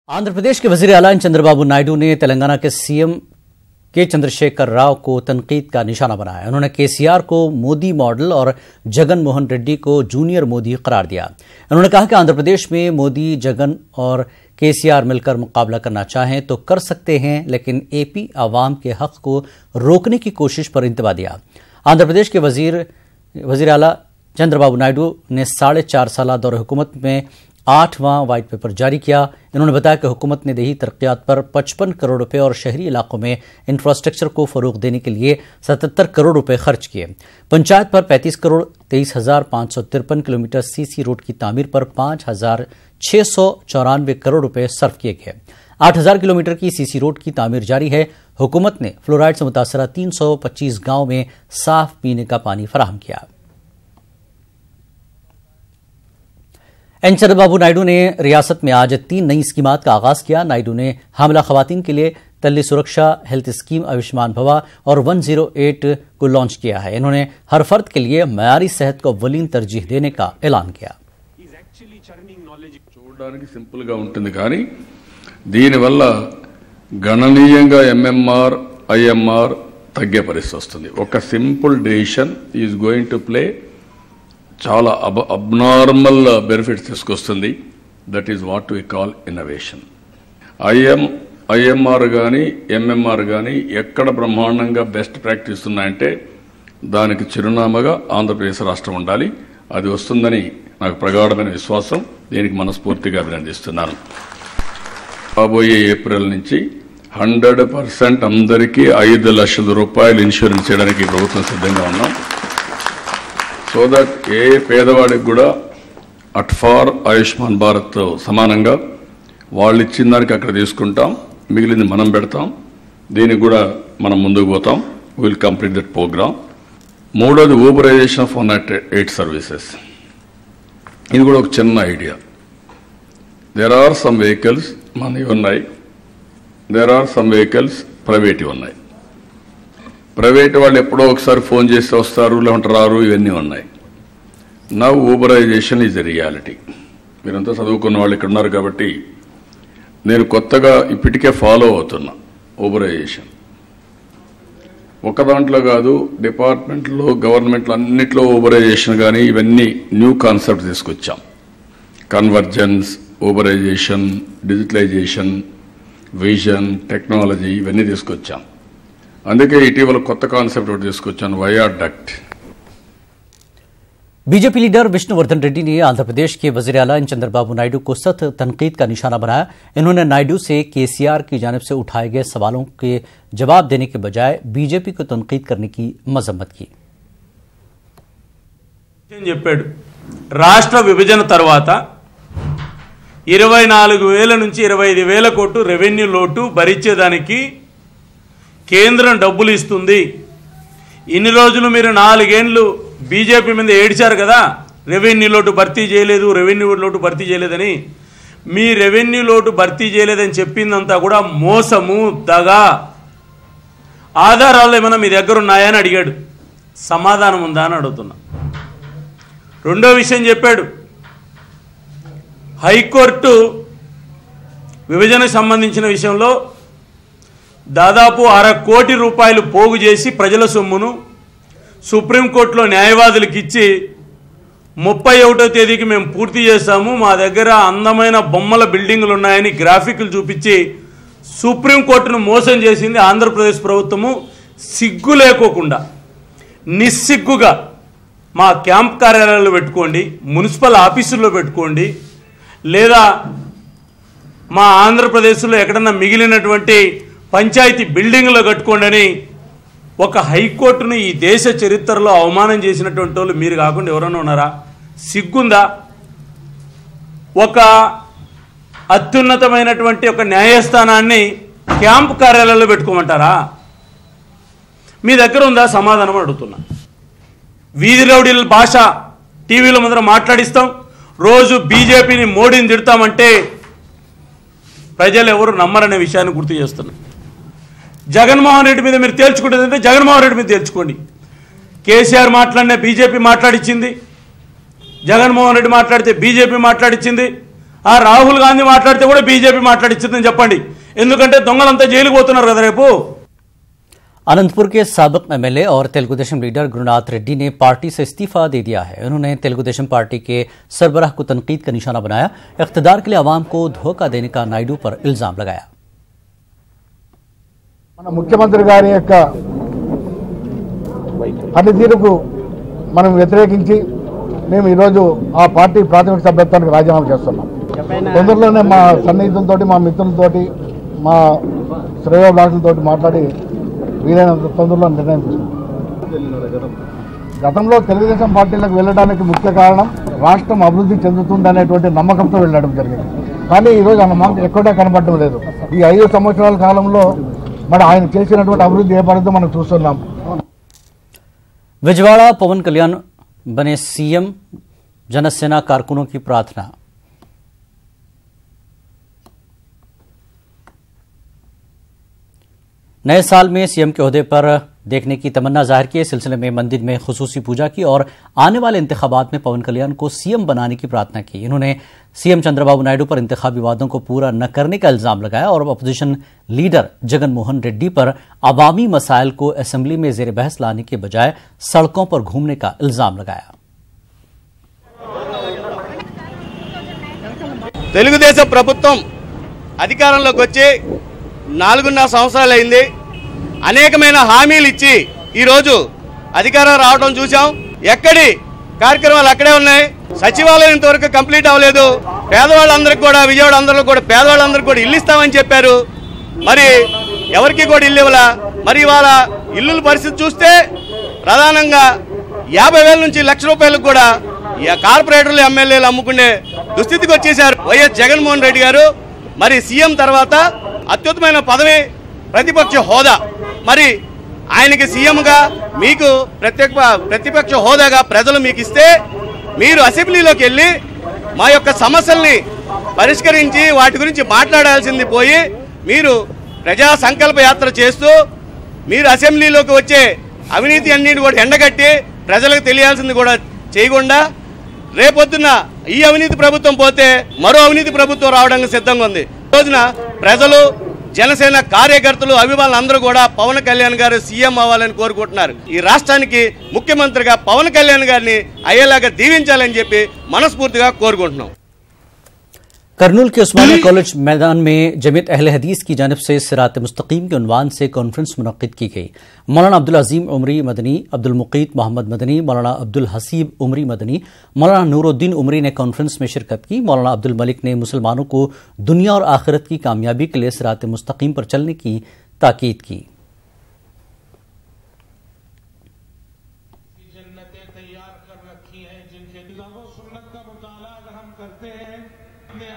आंध्र प्रदेश के वजीर आला चंद्रबाबू नायडू ने तेलंगाना के सीएम के चंद्रशेखर राव को तनकीद का निशाना बनाया। उन्होंने केसीआर को मोदी मॉडल और जगन मोहन रेड्डी को जूनियर मोदी करार दिया। उन्होंने कहा कि आंध्र प्रदेश में मोदी, जगन और केसीआर मिलकर मुकाबला करना चाहें तो कर सकते हैं, लेकिन एपी आवाम के हक को रोकने की कोशिश पर इंतबा दिया। आंध्र प्रदेश के वजीर आला चंद्रबाबू नायडू ने 4.5 साल दौरे हुकूमत में 8वां व्हाइट पेपर जारी किया। इन्होंने बताया कि हुकूमत ने देही तरक्यात पर 55 करोड़ रुपए और शहरी इलाकों में इंफ्रास्ट्रक्चर को फरोग देने के लिए 77 करोड़ रुपए खर्च किए। पंचायत पर 35 करोड़ 23,553 किलोमीटर सीसी रोड की तामीर पर 5,694 करोड़ रुपए सर्व किए गए। 8,000 किलोमीटर की सीसी रोड की तामीर जारी है। हुकूमत ने फ्लोराइड से मुतासरा 325 गांव में साफ पीने का पानी फराहम किया। चंद्रबाबू नायडू ने रियासत में आज 3 नई स्कीमात का आगाज किया। नायडू ने हामिला खवातीन के लिए तल्ली सुरक्षा हेल्थ स्कीम, आयुष्मान भवा और 108 को लॉन्च किया है। इन्होंने हर फर्द के लिए मयारी सेहत को अव्वलीन तरजीह देने का ऐलान किया। చూడడానికి సింపుల్ గా ఉంటుంది కానీ దీనివల్ల గణనీయంగా ఎంఎంఆర్ ఐఎంఆర్ తగ్గే పరిస్థితి వస్తుంది. ఒక simple decision is going to play చాలా అబ్నార్మల్ బెనిఫిట్స్ తీసుకొస్తుంది. That is what we call innovation. IMR కానీ ఎంఎంఆర్ కానీ ఎక్కడ బ్రహ్మాండంగా బెస్ట్ ప్రాక్టీస్ ఉన్నాయంటే దానికి చిరునామాగా ఆంధ్రప్రదేశ్ రాష్ట్రం ఉండాలి. అది వస్తుందని నాకు ప్రగాఢమైన విశ్వాసం. దీనికి మనస్ఫూర్తిగా అభినందిస్తున్నాను. రాబోయే ఏప్రిల్ నుంచి 100% అందరికీ 5 లక్షల రూపాయలు ఇన్సూరెన్స్ చేయడానికి ప్రభుత్వం సిద్ధంగా ఉన్నాం. సో దట్ ఏ పేదవాడికి కూడా అట్ఫార్ ఆయుష్మాన్ భారత్ సమానంగా వాళ్ళు ఇచ్చిన దానికి అక్కడ తీసుకుంటాం, మిగిలింది మనం పెడతాం. దీనికి కూడా మనం ముందుకు పోతాం. Will complete that programme. మూడోది ఊబరైజేషన్ ఆఫ్ 108 సర్వీసెస్. ఇది కూడా ఒక చిన్న idea. There are some vehicles మనవి ఉన్నాయి, there are some vehicles private ఉన్నాయి. ప్రైవేట్ వాళ్ళు ఎప్పుడో ఒకసారి ఫోన్ చేస్తే వస్తారు, లేకుంటే రారు, ఇవన్నీ ఉన్నాయి. Now Uberisation is a reality. మీరంతా చదువుకున్న వాళ్ళు ఇక్కడ ఉన్నారు కాబట్టి నేను కొత్తగా ఇప్పటికే ఫాలో అవుతున్నా ఊబరైజేషన్. ఒక దాంట్లో కాదు, డిపార్ట్మెంట్లో, గవర్నమెంట్లో అన్నిట్లో ఊబరైజేషన్ కానీ ఇవన్నీ న్యూ కాన్సెప్ట్ తీసుకొచ్చాం. Convergence, uberisation, digitalisation, vision, technology ఇవన్నీ తీసుకొచ్చాం. అందుకే ఇటీవల కొత్త కాన్సెప్ట్ ఒకటి తీసుకొచ్చాను, viaduct. BJP leader Vishnuvardhan Reddy ने आंध्र प्रदेश के वजीर आला चंद्रबाबू नायडू को सख्त तनकीद का निशाना बनाया। इन्होंने नायडू से केसीआर की जानिब से उठाए गए सवालों के जवाब देने के बजाय बीजेपी को तनकीद करने की मजम्मत की। రాష్ట్ర విభజన తర్వాత 24,000 నుంచి 25,000 కోట్లు రెవెన్యూ లోటు భరించేదానికి కేంద్రం డబ్బులు ఇస్తుంది. ఇన్ని రోజులు మీరు 4 ఏళ్లు బీజేపీ మీద ఏడ్చారు కదా, రెవెన్యూ లోటు భర్తీ చేయలేదు, రెవెన్యూ లోటు భర్తీ చేయలేదని. మీ రెవెన్యూ లోటు భర్తీ చేయలేదని చెప్పిందంతా కూడా మోసము, దగా. ఆధారాలు ఏమైనా మీ దగ్గర ఉన్నాయని అడిగాడు. సమాధానం ఉందా అని అడుగుతున్నా. రెండో విషయం చెప్పాడు, హైకోర్టు విభజనకు సంబంధించిన విషయంలో దాదాపు 1/2 కోటి రూపాయలు పోగు చేసి ప్రజల సొమ్మును సుప్రీంకోర్టులో న్యాయవాదులకు ఇచ్చి 31వ తేదీకి మేము పూర్తి చేస్తాము, మా దగ్గర అందమైన బొమ్మల బిల్డింగులు ఉన్నాయని గ్రాఫిక్లు చూపించి సుప్రీంకోర్టును మోసం చేసింది ఆంధ్రప్రదేశ్ ప్రభుత్వము. సిగ్గు లేకోకుండా నిస్సిగ్గుగా మా క్యాంప్ కార్యాలయాల్లో పెట్టుకోండి, మున్సిపల్ ఆఫీసుల్లో పెట్టుకోండి, లేదా మా ఆంధ్రప్రదేశ్లో ఎక్కడన్నా మిగిలినటువంటి పంచాయతీ బిల్డింగ్లో కట్టుకోండి అని ఒక హైకోర్టును ఈ దేశ చరిత్రలో అవమానం చేసినటువంటి వాళ్ళు మీరు కాకుండా ఎవరైనా ఉన్నారా? సిగ్గుందా? ఒక అత్యున్నతమైనటువంటి ఒక న్యాయస్థానాన్ని క్యాంప్ కార్యాలయాల్లో పెట్టుకోమంటారా? మీ దగ్గర ఉందా? సమాధానం అడుగుతున్నా. వీధి రౌడీల భాష టీవీలో ముందర మాట్లాడిస్తాం, రోజు బీజేపీని, మోడీని తిడతామంటే ప్రజలు ఎవరు నమ్మరనే విషయాన్ని గుర్తు చేస్తున్నా. జగన్మోహన్ రెడ్డి మీద మీరు తేల్చుకుంటుందంటే జగన్మోహన్ రెడ్డి మీద తేల్చుకోండి. కేసీఆర్ మాట్లాడినా బీజేపీ మాట్లాడిచ్చింది, జగన్మోహన్ రెడ్డి మాట్లాడితే బీజేపీ మాట్లాడిచ్చింది. ఆ రాహుల్ గాంధీ మాట్లాడితే కూడా బీజేపీ మాట్లాడిచ్చిందని చెప్పండి, ఎందుకంటే దొంగలంతా జైలుకు పోతున్నారు కదా రేపు. अनंतपुर के साबिक एमएलए और तेलुगु देशम लीडर गुरुनाथ रेड्डी ने पार्टी से इस्तीफा दे दिया है. उन्होंने तेलुगु देशम पार्टी के सरबराह को तनकीद का निशाना बनाया. इख्तिदार के लिए अवाम को धोखा देने का नायडू पर इल्जाम लगाया. మన ముఖ్యమంత్రి గారి యొక్క పనితీరుకు మనం వ్యతిరేకించి మేము ఈరోజు ఆ పార్టీ ప్రాథమిక సభ్యత్వానికి రాజీనామా చేస్తున్నాం. తొందరలోనే మా సన్నిహితులతోటి, మా మిత్రులతోటి, మా శ్రేయోభిలాషులతో మాట్లాడి వీలైనంత తొందరలో నిర్ణయం తీసుకున్నాం. గతంలో తెలుగుదేశం పార్టీలకు వెళ్ళడానికి ముఖ్య కారణం రాష్ట్రం అభివృద్ధి చెందుతుందనేటువంటి నమ్మకంతో వెళ్ళడం జరిగింది. కానీ ఈరోజు ఆ నమ్మకం ఎక్కడా కనపడడం లేదు. ఈ 5 సంవత్సరాల కాలంలో మరి ఆయన చేసినటువంటి అభివృద్ధి ఏ పడిందో మనం చూస్తున్నాం. विजयवाड़ा पवन कल्याण बने सीएम, जनसेना कारकुनों की प्रार्थना. नए साल में सीएम के ओहदे पर देखने की तमन्ना जाहिर की. इस सिलसिले में मंदिर में खुसूसी पूजा की और आने वाले इंतखाबात में पवन कल्याण को सीएम बनाने की प्रार्थना की. इन्होंने सीएम चंद्रबाबू नायडू पर इंतखाबी वादों को पूरा न करने का इल्जाम लगाया और अपोजिशन लीडर जगन मोहन रेड्डी पर अवामी मसाइल को असेंबली में जेर बहस लाने के बजाय सड़कों पर घूमने का इल्जाम लगाया. తెలుగుదేశం ప్రభుత్వం అధికారంలోకి వచ్చి 4.5 సంవత్సరాలైంది. అనేకమైన హామీలు ఇచ్చి ఈరోజు అధికారం రావడం చూసాం. ఎక్కడి కార్యక్రమాలు అక్కడే ఉన్నాయి. సచివాలయం ఇంతవరకు కంప్లీట్ అవ్వలేదు. పేదవాళ్ళందరికీ కూడా, విజయవాడ అందరూ కూడా పేదవాళ్ళందరికీ కూడా ఇల్లు ఇస్తామని చెప్పారు. మరి ఎవరికి కూడా ఇల్లు ఇవ్వాల. మరి ఇవాళ ఇల్లుల పరిస్థితి చూస్తే ప్రధానంగా 50,000 నుంచి ₹1,00,000 కూడా కార్పొరేటర్లు, ఎమ్మెల్యేలు అమ్ముకునే దుస్థితికి వచ్చేశారు. వైఎస్ జగన్మోహన్ రెడ్డి గారు మరి సీఎం తర్వాత అత్యుత్తమైన పదవి ప్రతిపక్ష హోదా. మరి ఆయనకి సీఎంగా మీకు ప్రతిపక్ష హోదాగా ప్రజలు మీకు ఇస్తే మీరు అసెంబ్లీలోకి వెళ్ళి మా యొక్క సమస్యల్ని పరిష్కరించి వాటి గురించి మాట్లాడాల్సింది పోయి మీరు ప్రజా సంకల్ప యాత్ర చేస్తూ మీరు అసెంబ్లీలోకి వచ్చే అవినీతి అన్నిటి కూడా ఎండగట్టి ప్రజలకు తెలియాల్సింది కూడా చేయకుండా రేపొద్దున ఈ అవినీతి ప్రభుత్వం పోతే మరో అవినీతి ప్రభుత్వం రావడానికి సిద్ధంగా ఉంది. ఈ రోజున ప్రజలు, జనసేన కార్యకర్తలు, అభిమానులు అందరూ కూడా పవన్ కళ్యాణ్ గారు సీఎం అవ్వాలని కోరుకుంటున్నారు. ఈ రాష్ట్రానికి ముఖ్యమంత్రిగా పవన్ కళ్యాణ్ గారిని అయ్యేలాగా దీవించాలని చెప్పి మనస్ఫూర్తిగా కోరుకుంటున్నాం. करनूल के उस्मानिया कॉलेज मैदान में जमीयत अहले हदीस की जानिब से सिरात मुस्तकीम के उन्वान से कॉन्फ्रेंस मुनक्किद की गई. मौलाना अब्दुल अजीम उमरी मदनी, अब्दुल मुकीत मोहम्मद मदनी, मौलाना अब्दुल हसीब उमरी मदनी, मौलाना नूरुद्दीन उमरी ने कॉन्फ्रेंस में शिरकत की. मौलाना अब्दुल मलिक ने मुसलमानों को दुनिया और आखिरत की कामयाबी के लिए सिरात मुस्तकीम पर चलने की ताकीद की.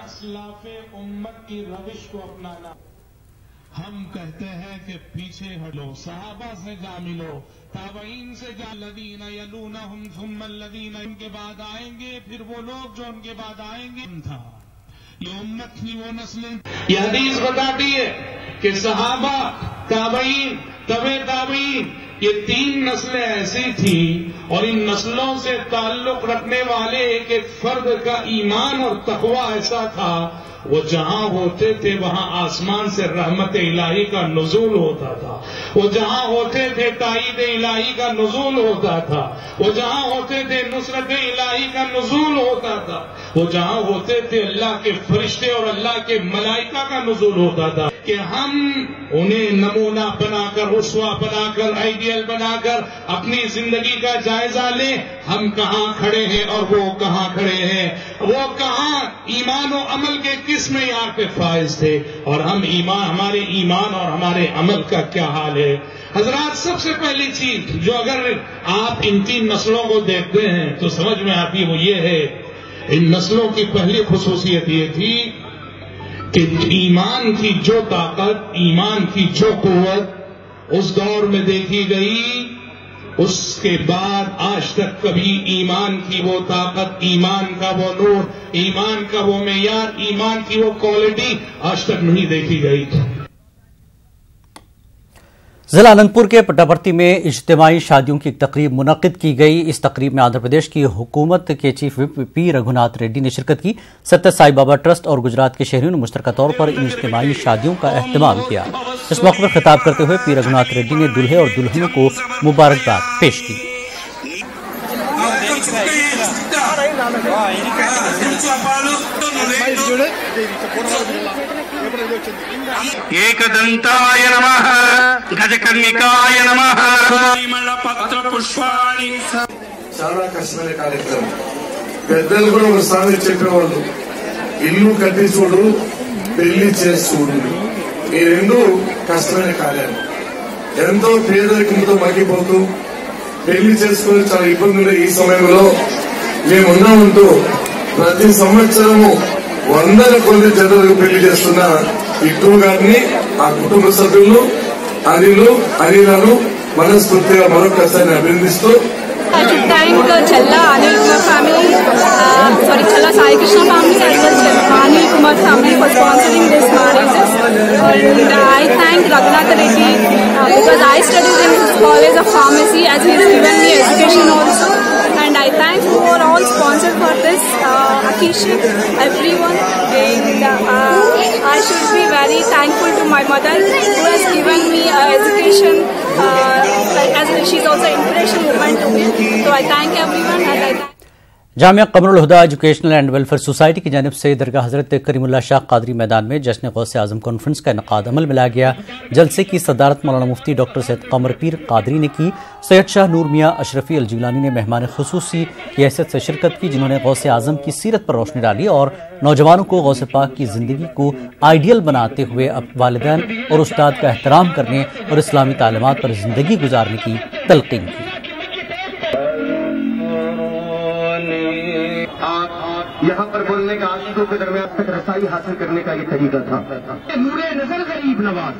असलाफ़े उम्मत की रविश को अपनाना. हम कहते हैं कि पीछे हटो, सहाबा से जा मिलो, ताबईन से जा, लदीना यलूनहुम सुम्मा लदीना, इनके बाद आएंगे फिर वो लोग जो उनके बाद आएंगे. था ये उम्मत थी, वो नस्लें. ये हदीस बताती है कि सहाबा, ताबईन, तबे ताबईन, ये 3 नस्लें ऐसी थी और इन नस्लों से ताल्लुक रखने वाले एक एक फर्द का ईमान और तकवा ऐसा था, वो जहां होते थे वहां आसमान से रहमत इलाही का नुज़ूल होता था. वो जहां होते थे ताईद इलाही का नुज़ूल होता था. वो जहां होते थे नुसरत इलाही का नुज़ूल होता था. वो जहां होते थे अल्लाह के फरिश्ते और अल्लाह के मलाइका का नुज़ूल होता था. कि हम उन्हें नमूना बनाकर, उसवा बनाकर, आइडियल बनाकर अपनी जिंदगी का जायजा लें. हम कहां खड़े हैं और वो कहां खड़े हैं. वो कहां ईमान और अमल के किस मेयार पे फाइज थे और हम हमारे ईमान और हमारे अमल का क्या हाल है. हजरात, सबसे पहली चीज जो अगर आप इन 3 नस्लों को देखते हैं तो समझ में आती है, वो ये है, इन नस्लों की पहली खुसूसियत ये थी कि ईमान की जो ताकत, ईमान की जो कुव्वत उस दौर में देखी गई, उसके बाद आज तक कभी ईमान की वो ताकत, ईमान का वो नूर, ईमान का वो मेयार, ईमान की वो क्वालिटी आज तक नहीं देखी गई. जिला अनंतपुर के पट्टापर्ती में इज्तिमाई शादियों की एक तकरीब मुनक्किद की गई। इस तकरीब में आंध्र प्रदेश की हुकूमत के chief whip P Raghunath Reddy ने शिरकत की। सत्य साई बाबा ट्रस्ट और गुजरात के शहरियों ने मुश्तरका तौर पर इन इज्तिमाई शादियों का एहतमाम किया। इस मौके पर खिताब करते हुए पी रघुनाथ रेड्डी ने दूल्हे और दुल्हनों को मुबारकबाद पेश की। एकदंताय नमः गजकर्णिकाय नमः पत्र पुष्पाणि చాలా కష్టమైన కార్యక్రమం. పెద్దలు కూడా ఒకసారి చెప్పేవాళ్ళు, ఇల్లు కట్టి చూడు పెళ్లి చేసి చూడు, ఈ రెండు కష్టమైన కార్యాలు. ఎంతో పేదరికంతో మగ్గిపోతూ పెళ్లి చేసుకుని చాలా ఇబ్బందులు. ఈ సమయంలో మేమున్నామంటూ ప్రతి సంవత్సరము వందల కొద్ది జతలకు పెళ్లి చేస్తున్న ఇట్టు గారిని, ఆ కుటుంబ సభ్యులు అనిలను మనస్ఫూర్తిగా మరొకసారి అభినందిస్తూ I should thank Chella Anil Kumar family, Chella Sai Krishna family as well as Anil Kumar family for sponsoring these marriages. And I thank Raghunath Reddy because I studied in his college of pharmacy as he has given me education also. And I thank who are all sponsored for this occasion, everyone. And I should be very thankful to my mother who has given me education. As she is also an inspirational woman to me. So I thank everyone and I thank Jamia Qamarul Huda educational and welfare society की जानिब से दरगाह हजरत करीमुल्लाह शाह कादरी मैदान में जश्न गौसे आजम conference का इनकाद अमल में लाया गया। जलसे की सदारत मौलाना मुफ्ती डॉक्टर सैयद कमर पीर कादरी ने की। सैयद शाह नूर मियाँ अशरफी अल जिलानी ने मेहमान खुसूसी की हैसियत से शिरकत की, जिन्होंने गौसे आजम की सीरत पर रोशनी डाली और नौजवानों को गौसे पाक की जिंदगी को आइडियल बनाते हुए वालिदैन और उस्ताद का एहतराम करने और इस्लामी तालीमात पर जिंदगी गुजारने की तलकीन की। यहाँ पर बोलने का आशिकों के दरमियान तक रसाई हासिल करने का ये तरीका था। नूरे नजर गरीब नवाज